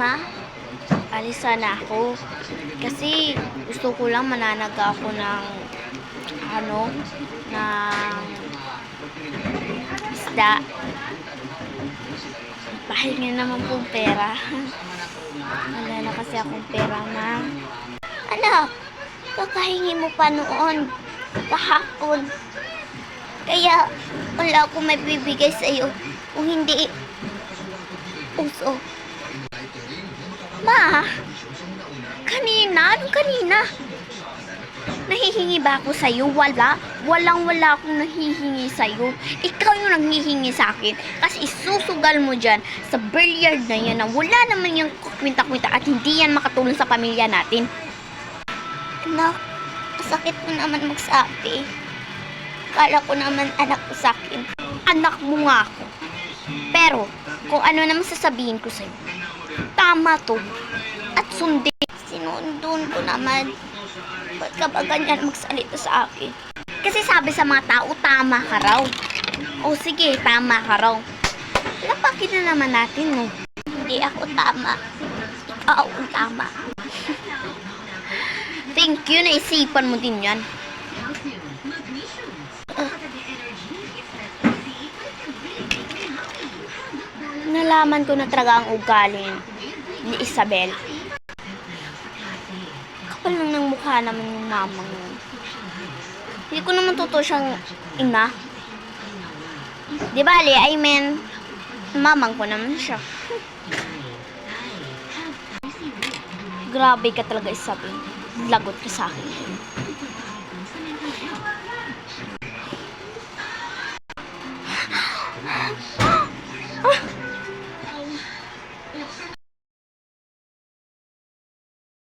Ma, alis sana ako. Kasi gusto ko lang mananaga ako ng ng isda. Pahingi naman pong pera. Wala na kasi akong pera, Ma. Anak, kakahingi mo pa noon. Kahapon. Kaya wala akong may bibigay sa'yo. Kung hindi, uso. Ma, anong kanina? Nahihingi ba ako sa'yo? Wala. Walang-wala akong nahihingi sa'yo. Ikaw yung nanghihingi sa'kin. Kasi isusugal mo dyan sa billiard na yan na wala naman yung kwinta-kwinta at hindi yan makatulong sa pamilya natin. Anak, masakit mo naman magsabi. Kala ko naman anak ko sa'kin. Anak mo nga ako. Pero, kung ano naman sasabihin ko sa'yo, tama to. At sundin. Sinundun ko naman. Ba't ka ba ganyan magsalita sa akin? Kasi sabi sa mga tao, tama ka raw. O sige, tama ka raw. Lapakin na naman natin, no? Hindi ako tama. Ikaw ang tama. Thank you, naisipan mo din yan. Nalaman ko na talaga ang ugali ni Isabel. Kapal lang ng mukha naman yung mamang yun. Hindi ko naman totoo siyang ina. Di ba, Ali? I mean, mamang ko naman siya. Grabe ka talaga, Isabel. Lagot ka sa akin.